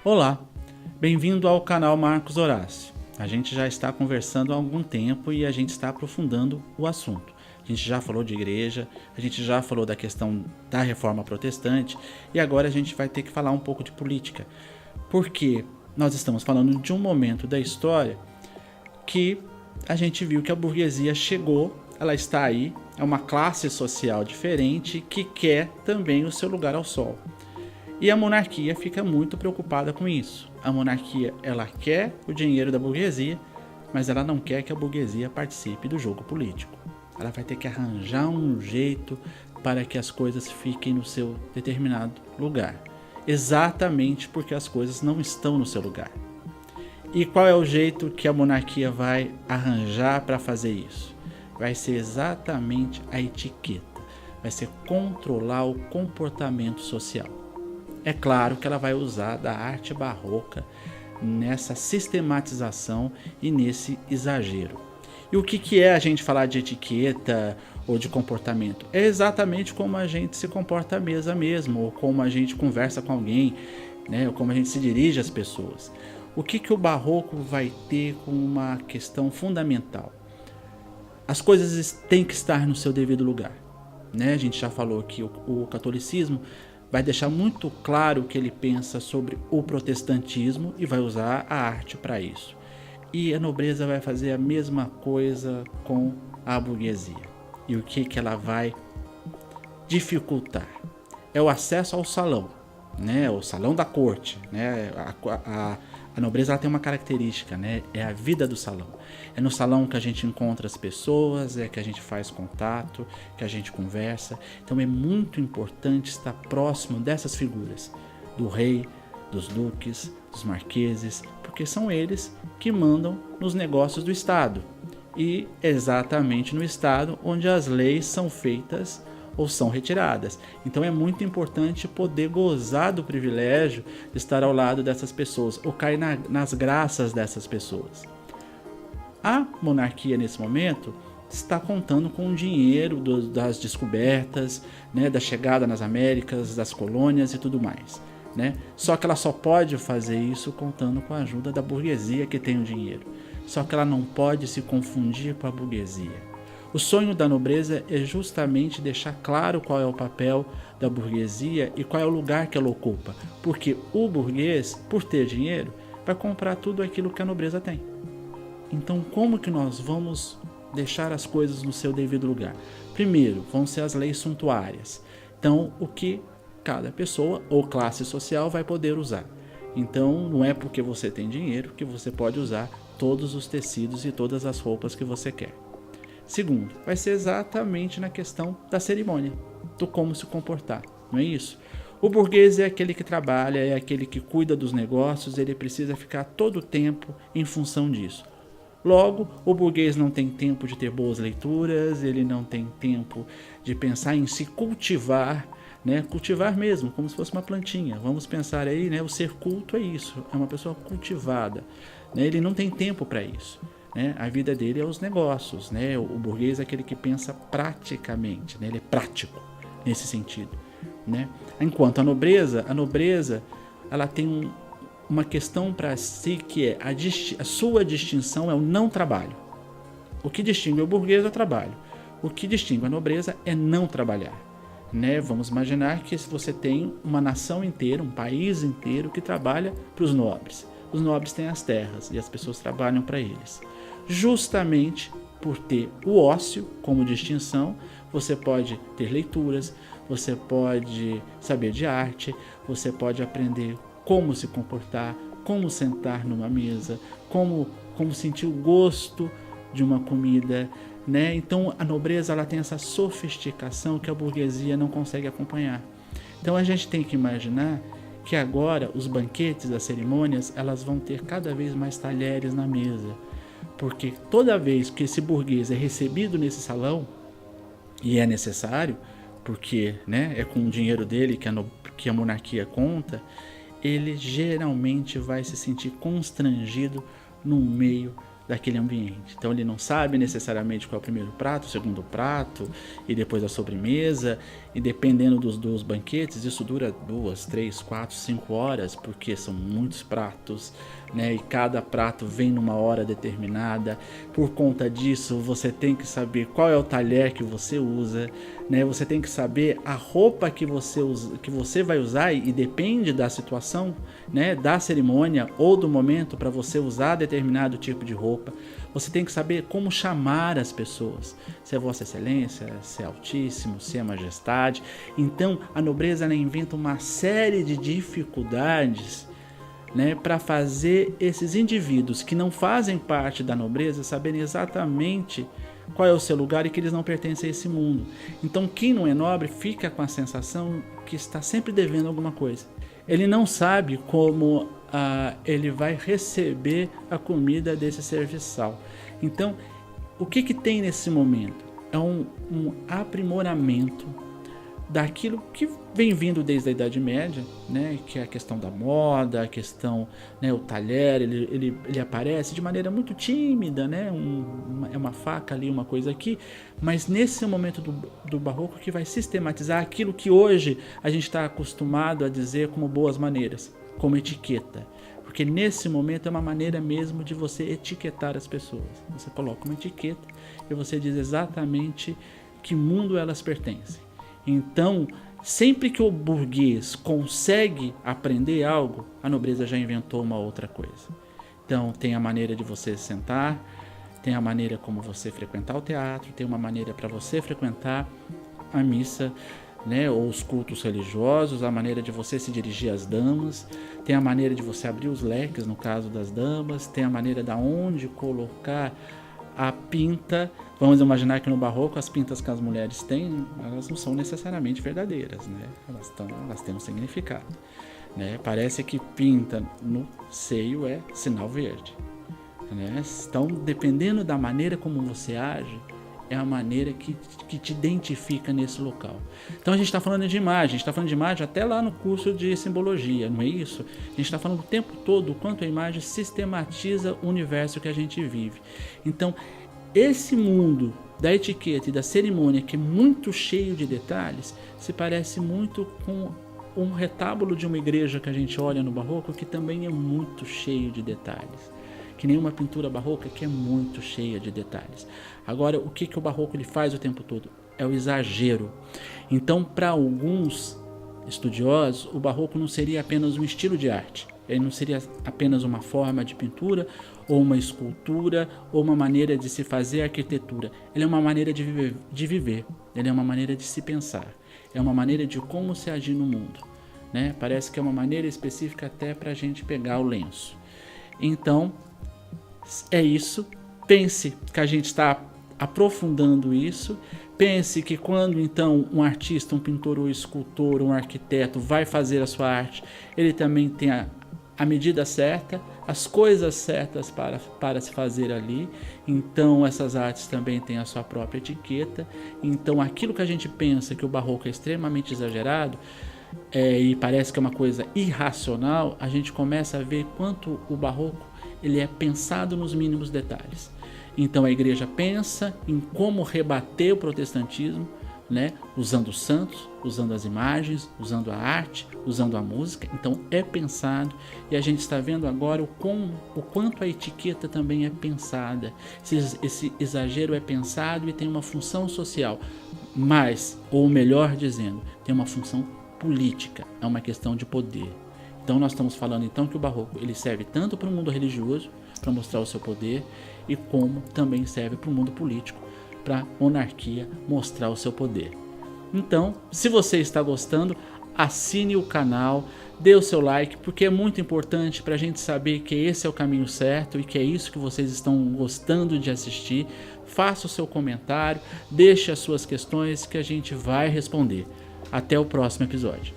Olá, bem-vindo ao canal Marcos Horácio. A gente já está conversando há algum tempo e a gente está aprofundando o assunto. A gente já falou de igreja, a gente já falou da questão da reforma protestante e agora a gente vai ter que falar um pouco de política. Porque nós estamos falando de um momento da história que a gente viu que a burguesia chegou, ela está aí, é uma classe social diferente que quer também o seu lugar ao sol. E a monarquia fica muito preocupada com isso. A monarquia, ela quer o dinheiro da burguesia, mas ela não quer que a burguesia participe do jogo político. Ela vai ter que arranjar um jeito para que as coisas fiquem no seu determinado lugar. Exatamente porque as coisas não estão no seu lugar. E qual é o jeito que a monarquia vai arranjar para fazer isso? Vai ser exatamente a etiqueta. Vai ser controlar o comportamento social. É claro que ela vai usar da arte barroca nessa sistematização e nesse exagero. E o que é a gente falar de etiqueta ou de comportamento? É exatamente como a gente se comporta à mesa mesmo, ou como a gente conversa com alguém, né? Ou como a gente se dirige às pessoas. O que o barroco vai ter como uma questão fundamental? As coisas têm que estar no seu devido lugar, né? A gente já falou que o catolicismo vai deixar muito claro o que ele pensa sobre o protestantismo e vai usar a arte para isso. E a nobreza vai fazer a mesma coisa com a burguesia. E o que ela vai dificultar? É o acesso ao salão, né? O salão da corte, né? A nobreza ela tem uma característica, né? É a vida do salão. É no salão que a gente encontra as pessoas, é que a gente faz contato, que a gente conversa. Então é muito importante estar próximo dessas figuras, do rei, dos duques, dos marqueses, porque são eles que mandam nos negócios do Estado. E exatamente no Estado onde as leis são feitas ou são retiradas. Então é muito importante poder gozar do privilégio de estar ao lado dessas pessoas, ou cair nas graças dessas pessoas. A monarquia nesse momento está contando com o dinheiro das descobertas, né, da chegada nas Américas, das colônias e tudo mais. Né? Só que ela só pode fazer isso contando com a ajuda da burguesia que tem o dinheiro. Só que ela não pode se confundir com a burguesia. O sonho da nobreza é justamente deixar claro qual é o papel da burguesia e qual é o lugar que ela ocupa. Porque o burguês, por ter dinheiro, vai comprar tudo aquilo que a nobreza tem. Então, como que nós vamos deixar as coisas no seu devido lugar? Primeiro, vão ser as leis suntuárias. Então, o que cada pessoa ou classe social vai poder usar. Então, não é porque você tem dinheiro que você pode usar todos os tecidos e todas as roupas que você quer. Segundo, vai ser exatamente na questão da cerimônia, do como se comportar, não é isso? O burguês é aquele que trabalha, é aquele que cuida dos negócios, ele precisa ficar todo o tempo em função disso. Logo, o burguês não tem tempo de ter boas leituras, ele não tem tempo de pensar em se cultivar, né? Cultivar mesmo, como se fosse uma plantinha. Vamos pensar aí, né? O ser culto é isso, é uma pessoa cultivada, né? Ele não tem tempo para isso. Né? A vida dele é os negócios, né? O burguês é aquele que pensa praticamente, né? Ele é prático nesse sentido, né? Enquanto a nobreza ela tem uma questão para si que é a sua distinção é o não trabalho. O que distingue o burguês é o trabalho. O que distingue a nobreza é não trabalhar, né? Vamos imaginar que se você tem uma nação inteira, um país inteiro que trabalha para os nobres. Os nobres têm as terras e as pessoas trabalham para eles. Justamente por ter o ócio como distinção, você pode ter leituras, você pode saber de arte, você pode aprender como se comportar, como sentar numa mesa, como sentir o gosto de uma comida, né? Então a nobreza ela tem essa sofisticação que a burguesia não consegue acompanhar. Então a gente tem que imaginar que agora os banquetes, as cerimônias, elas vão ter cada vez mais talheres na mesa. Porque toda vez que esse burguês é recebido nesse salão, e é necessário, porque né, é com o dinheiro dele que a monarquia conta, ele geralmente vai se sentir constrangido no meio daquele ambiente. Então ele não sabe necessariamente qual é o primeiro prato, o segundo prato e depois a sobremesa, e dependendo dos banquetes, isso dura 2, 3, 4, 5 horas, porque são muitos pratos, né? E cada prato vem numa hora determinada. Por conta disso, você tem que saber qual é o talher que você usa, né? Você tem que saber a roupa que você usa, que você vai usar, e depende da situação, né, da cerimônia ou do momento para você usar determinado tipo de roupa. Você tem que saber como chamar as pessoas, se é Vossa Excelência, se é Altíssimo, se é Majestade. Então a nobreza, ela inventa uma série de dificuldades, né, para fazer esses indivíduos que não fazem parte da nobreza saberem exatamente qual é o seu lugar e que eles não pertencem a esse mundo. Então quem não é nobre fica com a sensação que está sempre devendo alguma coisa. Ele não sabe como ele vai receber a comida desse serviçal. Então, o que tem nesse momento? É um aprimoramento daquilo que vem vindo desde a Idade Média, né? Que é a questão da moda, a questão, né? O talher, ele aparece de maneira muito tímida, né? É uma faca ali, uma coisa aqui, mas nesse momento do barroco que vai sistematizar aquilo que hoje a gente está acostumado a dizer como boas maneiras, como etiqueta. Porque nesse momento é uma maneira mesmo de você etiquetar as pessoas. Você coloca uma etiqueta e você diz exatamente que mundo elas pertencem. Então, sempre que o burguês consegue aprender algo, a nobreza já inventou uma outra coisa. Então, tem a maneira de você sentar, tem a maneira como você frequentar o teatro, tem uma maneira para você frequentar a missa, né, ou os cultos religiosos, a maneira de você se dirigir às damas, tem a maneira de você abrir os leques, no caso das damas, tem a maneira de onde colocar a pinta. Vamos imaginar que no barroco as pintas que as mulheres têm, elas não são necessariamente verdadeiras, né? Elas têm um significado, né? Parece que pinta no seio é sinal verde, né? Então, dependendo da maneira como você age, é a maneira que te identifica nesse local. Então a gente está falando de imagem, a gente está falando de imagem até lá no curso de simbologia, não é isso? A gente está falando o tempo todo o quanto a imagem sistematiza o universo que a gente vive. Então, esse mundo da etiqueta e da cerimônia, que é muito cheio de detalhes, se parece muito com um retábulo de uma igreja que a gente olha no barroco, que também é muito cheio de detalhes. Que nem uma pintura barroca que é muito cheia de detalhes. Agora, o que o barroco ele faz o tempo todo? É o exagero. Então, para alguns estudiosos, o barroco não seria apenas um estilo de arte. Ele não seria apenas uma forma de pintura, ou uma escultura, ou uma maneira de se fazer arquitetura. Ele é uma maneira de viver. Ele é uma maneira de se pensar. É uma maneira de como se agir no mundo, né? Parece que é uma maneira específica até para a gente pegar o lenço. Então, é isso. Pense que a gente está aprofundando isso. Pense que quando então um artista, um pintor ou escultor, um arquiteto vai fazer a sua arte, ele também tem a medida certa, as coisas certas para se fazer ali. Então essas artes também têm a sua própria etiqueta. Então aquilo que a gente pensa que o barroco é extremamente exagerado, e parece que é uma coisa irracional, a gente começa a ver quanto o barroco ele é pensado nos mínimos detalhes. Então a igreja pensa em como rebater o protestantismo, né? Usando os santos, usando as imagens, usando a arte, usando a música. Então é pensado, e a gente está vendo agora o quanto a etiqueta também é pensada. Esse exagero é pensado e tem uma função social, mas, ou melhor dizendo, tem uma função política, é uma questão de poder. Então nós estamos falando então que o barroco ele serve tanto para o mundo religioso, para mostrar o seu poder, e como também serve para o mundo político, para a monarquia mostrar o seu poder. Então, se você está gostando, assine o canal, dê o seu like, porque é muito importante para a gente saber que esse é o caminho certo e que é isso que vocês estão gostando de assistir. Faça o seu comentário, deixe as suas questões que a gente vai responder. Até o próximo episódio.